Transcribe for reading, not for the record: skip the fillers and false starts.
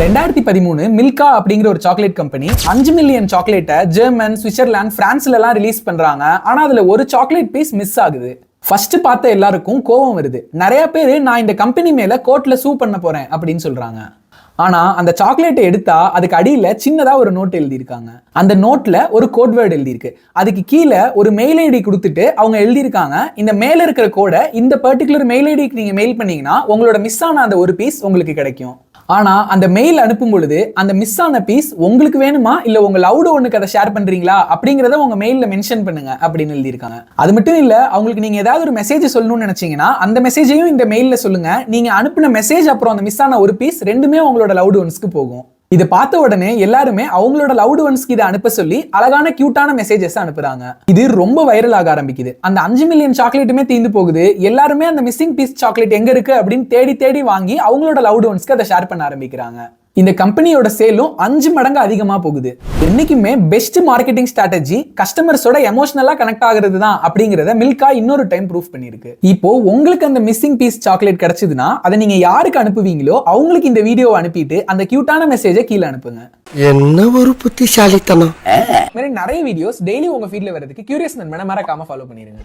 2013 மில்கா அப்படிங்கிற ஒரு chocolate company 5 million சாக்லேட்டை ஜெர்மன், சுவிட்சர்லாந்து, பிரான்ஸ்ல எல்லாம் ரிலீஸ் பண்றாங்க. ஆனா அதுல ஒரு சாக்லேட் பீஸ் மிஸ் ஆகுது. ஃபர்ஸ்ட் பார்த்த எல்லாருக்கும் கோவம் வருது. நிறைய பேர் நான் இந்த கம்பெனி மேல கோர்ட்ல சூ பண்ண போறேன் அப்படின்னு சொல்றாங்க. ஆனா அந்த சாக்லேட்டை எடுத்தா அதுக்கு அடியில சின்னதா ஒரு நோட் எழுதியிருக்காங்க. அந்த நோட்ல ஒரு கோட் வேர்டு எழுதியிருக்கு. அதுக்கு கீழே ஒரு மெயில் ஐடி கொடுத்துட்டு அவங்க எழுதியிருக்காங்க, இந்த மேல இருக்கிற கோடை இந்த பர்டிகுலர் மெயில் ஐடிக்கு நீங்க மெயில் பண்ணீங்கன்னா உங்களோட மிஸ் ஆன அந்த ஒரு பீஸ் உங்களுக்கு கிடைக்கும். ஆனா அந்த மெயில் அனுப்பும் பொழுது அந்த மிஸ் ஆன பீஸ் உங்களுக்கு வேணுமா இல்ல உங்க லவ்டு ஒண்ணுக்கு அதை ஷேர் பண்றீங்களா அப்படிங்கறத உங்க மெயில்ல மென்ஷன் பண்ணுங்க அப்படின்னு எழுதியிருக்காங்க. அது மட்டும் இல்ல, அவங்களுக்கு நீங்க ஏதாவது ஒரு மெசேஜ் சொல்லணும்னு நினைச்சீங்கன்னா அந்த மெசேஜையும் இந்த மெயில்ல சொல்லுங்க. நீங்க அனுப்பின மெசேஜ் அப்புறம் அந்த மிஸ் ஆன ஒரு பீஸ் ரெண்டுமே உங்களோட லவ்டு ஒன்ஸ்க்கு போகும். இதை பார்த்த உடனே எல்லாருமே அவங்களோட லவ்டு ஒன்ஸ்க்கு இதை அனுப்ப சொல்லி அழகான கியூட்டான மெசேஜஸ் அனுப்புறாங்க. இது ரொம்ப வைரல் ஆக ஆரம்பிக்குது. அந்த 5 மில்லியன் சாக்லேட்டுமே தீந்து போகுது. எல்லாருமே அந்த மிஸ்ஸிங் பீஸ் சாக்லேட் எங்க இருக்கு அப்படின்னு தேடி தேடி வாங்கி அவங்களோட லவ்டு ஒன்ஸ்க்கு அதை ஷேர் பண்ண ஆரம்பிக்கிறாங்க. இந்த கம்பெனியோட சேலும் 5 மடங்கு அதிகமா போகுது. என்னைக்குமே பெஸ்ட் மார்க்கெட்டிங் ஸ்ட்ராட்டஜி கஸ்டமர்ஸோட எமோஷனலா கனெக்ட் ஆகுறது தான் அப்படிங்கறத மில்கா இன்னொரு டைம் ப்ரூஃப் பண்ணிருக்கு. இப்போ உங்களுக்கு அந்த மிஸ்ஸிங் பீஸ் சாக்லேட் கிடைச்சதுன்னா அதை நீங்க யாருக்கு அனுப்புவீங்களோ அவங்களுக்கு இந்த வீடியோவை அனுப்பிட்டு அந்த கியூட்டான மெசேஜை கீழே அனுப்புங்க. என்ன ஒரு புத்திசாலித்தனம். நிறைய வீடியோஸ் டெய்லி உங்க ஃபீட்ல வரதுக்கு கியூரியஸ் நண்பனை மறக்காம ஃபாலோ பண்ணிருங்க.